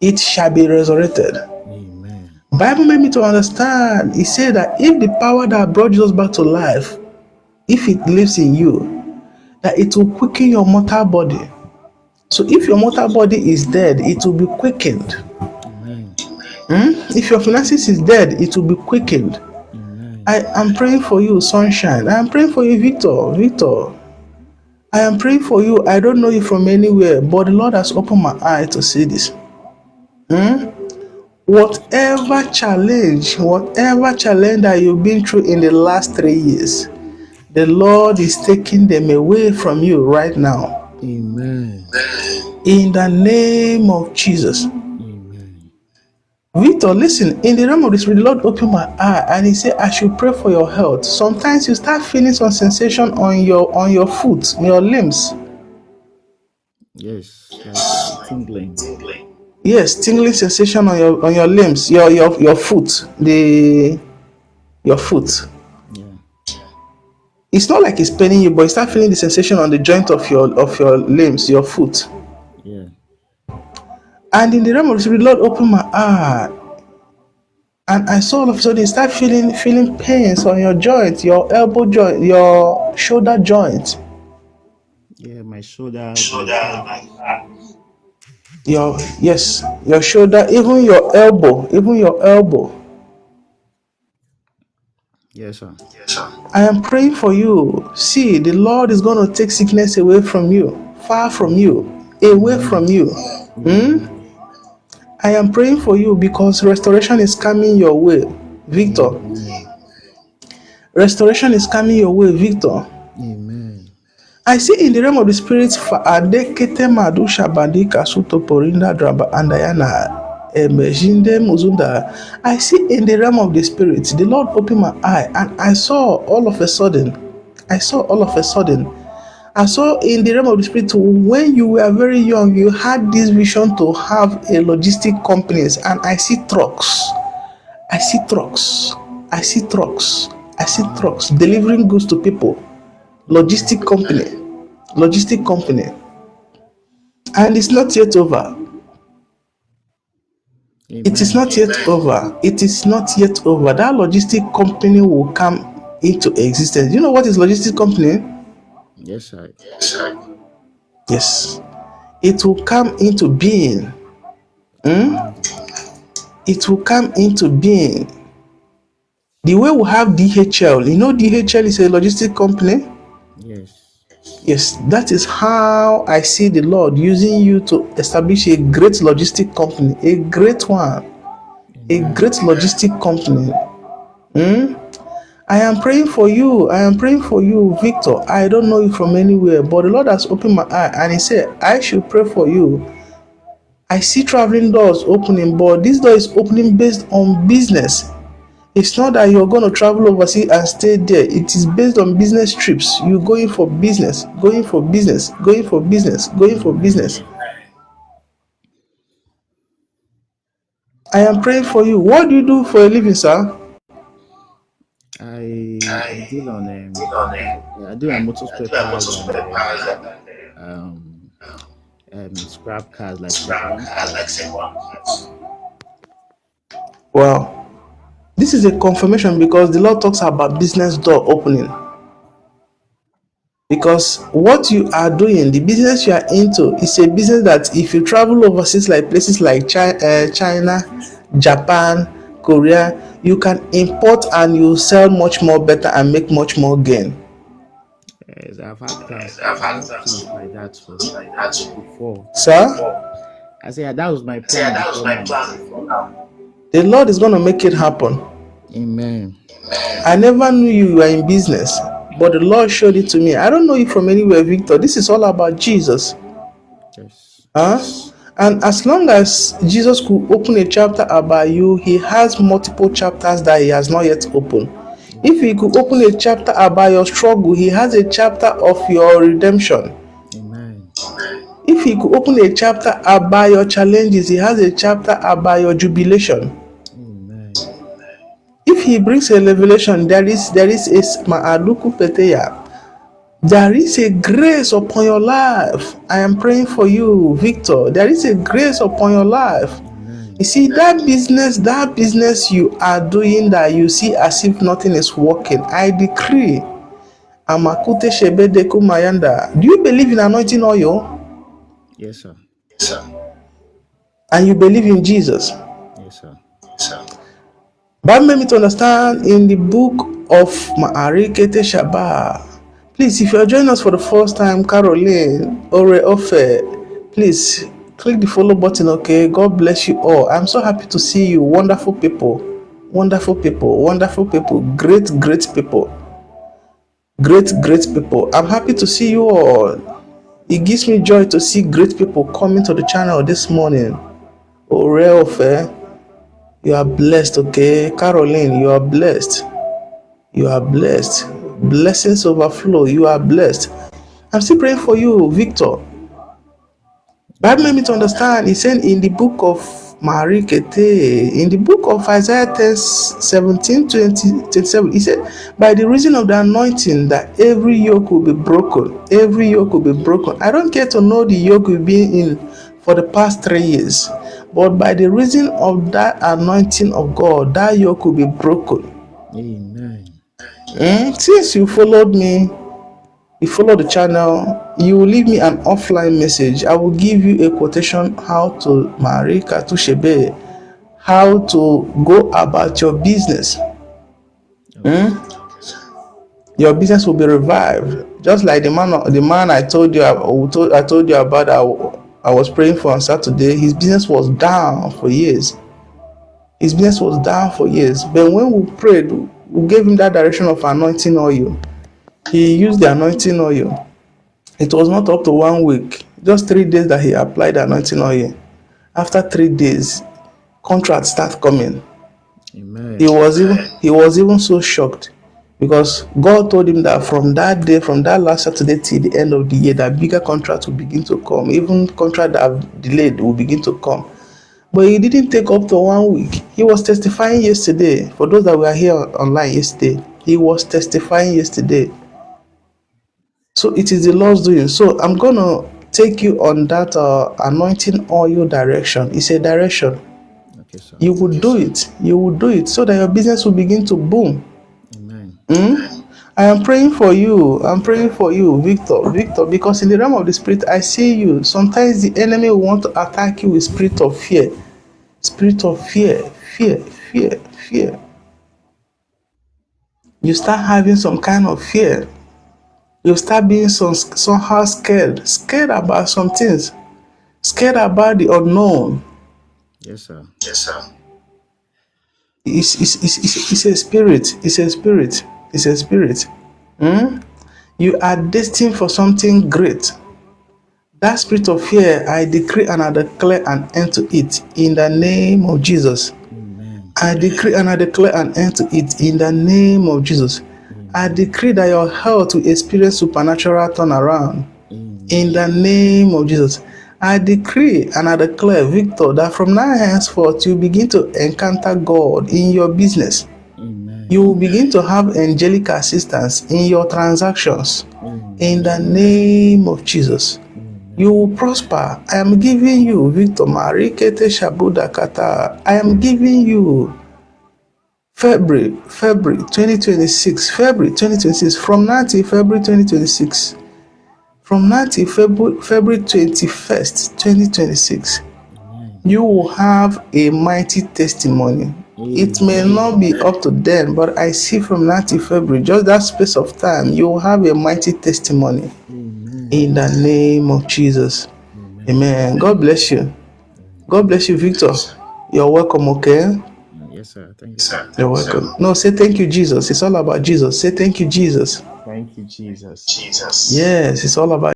it shall be resurrected. Amen. Bible made me to understand. He said that if the power that brought Jesus back to life, if it lives in you, that it will quicken your mortal body. So if your mortal body is dead, it will be quickened. Amen. If your finances is dead, it will be quickened. Amen. I am praying for you, Sunshine. I am praying for you, Victor. Victor, I am praying for you. I don't know you from anywhere, but the Lord has opened my eye to see this. Whatever challenge that you've been through in the last 3 years, the Lord is taking them away from you right now. Amen. In the name of Jesus. Amen. Victor, listen, in the realm of the spirit, the Lord opened my eye and he said, I should pray for your health. Sometimes you start feeling some sensation on your foot, your limbs. Yes, like tingling. Yes, tingling sensation on your limbs, your foot, your foot. Yeah. It's not like it's paining you, but you start feeling the sensation on the joint of your limbs, your foot. Yeah. And in the realm of the spirit, the Lord opened my eye. And I saw all of a sudden you start feeling pains on your joint, your elbow joint, your shoulder joint. Yeah, my shoulder, my back. Your shoulder, even your elbow. Yes, sir. I am praying for you. See, the Lord is going to take sickness away from you, far from you, away Amen. from you. Amen. I am praying for you because restoration is coming your way, Victor. Amen. Restoration is coming your way, Victor. Amen. I see in the realm of the spirits for Adekete Madu Shabadi Kasuto Porinda Draba Andayana Emejinde Muzunda. I see in the realm of the spirits, the Lord opened my eye and I saw all of a sudden I saw in the realm of the spirit when you were very young, you had this vision to have a logistic companies, and I see trucks. I see trucks delivering goods to people. Logistic company, and it's not yet over. It is not yet over. That logistic company will come into existence. You know what is logistic company? Yes, sir. Yes, it will come into being. It will come into being. The way we have DHL, you know, DHL is a logistic company. Yes. Yes, that is how I see the Lord using you to establish a great logistic company, a great one, a great logistic company. I am praying for you. Victor. I don't know you from anywhere, but the Lord has opened my eye and He said, I should pray for you. I see traveling doors opening, but this door is opening based on business. It's not that you're going to travel overseas and stay there. It is based on business trips. You're going for business. I am praying for you. What do you do for a living, sir? I deal on I do on motor spare parts and scrap cars like second cars. Wow. This is a confirmation because the Lord talks about business door opening. Because what you are doing, the business you are into, is a business that if you travel overseas, like places like China, Japan, Korea, you can import and you sell much more better and make much more gain. Yes, I've had plans like that before. Sir, I say that was my plan before now. the Lord is going to make it happen. Amen. I never knew you were in business, but the Lord showed it to me. I don't know you from anywhere, Victor. This is all about Jesus. Yes. And as long as Jesus could open a chapter about you, He has multiple chapters that He has not yet opened. If He could open a chapter about your struggle, He has a chapter of your redemption. Amen. If He could open a chapter about your challenges, He has a chapter about your jubilation. Amen. If He brings a revelation, there is a ma'aduku peteya. There is a grace upon your life. I am praying for you, Victor. There is a grace upon your life. You see, that business you are doing that you see as if nothing is working, I decree, Amakute Shebedeku Mayanda. Do you believe in anointing oil? Yes, sir. And you believe in Jesus? Yes, sir. But made me to understand in the book of Ma'arikete Shaba. Please, if you are joining us for the first time, Caroline, Ore Ofe, please click the follow button, okay? God bless you all. I'm so happy to see you. Wonderful people. Wonderful people. Wonderful people. Great, great people. Great, great people. I'm happy to see you all. It gives me joy to see great people coming to the channel this morning. Ore Ofe, you are blessed, okay? Caroline, you are blessed. You are blessed. Blessings overflow. You are blessed. I'm still praying for you, Victor. Bible made me to understand. He said in the book of Marie Kete, in the book of Isaiah 10, 17, 20, 27, he said, by the reason of the anointing, that every yoke will be broken. Every yoke will be broken. I don't care to know the yoke we've been in for the past 3 years, but by the reason of that anointing of God, that yoke will be broken. Amen. Since you followed me, you follow the channel, you will leave me an offline message. I will give you a quotation how to marry Katushebe, how to go about your business. Okay, sir. Your business will be revived. Just like the man I told you about, I was praying for on Saturday. His business was down for years. His business was down for years. But when we prayed, we gave him that direction of anointing oil. He used the anointing oil. It was not up to 1 week, just 3 days that he applied the anointing oil. After 3 days, contracts start coming. Amen. He was even so shocked because God told him that from that day, from that last Saturday till the end of the year, that bigger contracts will begin to come. Even contracts that have delayed will begin to come. But it didn't take up to 1 week. He was testifying yesterday. For those that were here online yesterday, he was testifying yesterday. So it is the Lord's doing. So I'm gonna take you on that anointing oil direction. It's a direction. Okay, sir. You will do it. You will do it so that your business will begin to boom. Amen. I am praying for you. I'm praying for you, Victor. Victor, because in the realm of the spirit, I see you. Sometimes the enemy will want to attack you with spirit of fear. Spirit of fear, fear, fear, fear. You start having some kind of fear. You start being somehow scared about some things, scared about the unknown. Yes, sir. It's a spirit. It's a spirit. It's a spirit. You are destined for something great. That spirit of fear, I decree and I declare an end to it in the name of Jesus. Amen. I decree and I declare an end to it in the name of Jesus. I decree that your health will experience supernatural turnaround in the name of Jesus. I decree and I declare, Victor, that from now henceforth you begin to encounter God in your business. Amen. You will begin to have angelic assistance in your transactions in the name of Jesus. You will prosper. I am giving you, Victor Marikete Shabuda Kata. I am giving you February 2026. February 2026. From now till February 2026. From now till February 21st, 2026. You will have a mighty testimony. It may not be up to then, but I see from now till February, just that space of time, you will have a mighty testimony. In the name of Jesus. Amen. God bless you. God bless you, Victor. You're welcome, okay? Yes, sir. Thank you, sir. You're welcome. No, say thank you, Jesus. It's all about Jesus. Say thank you, Jesus. Thank you, Jesus. Yes, it's all about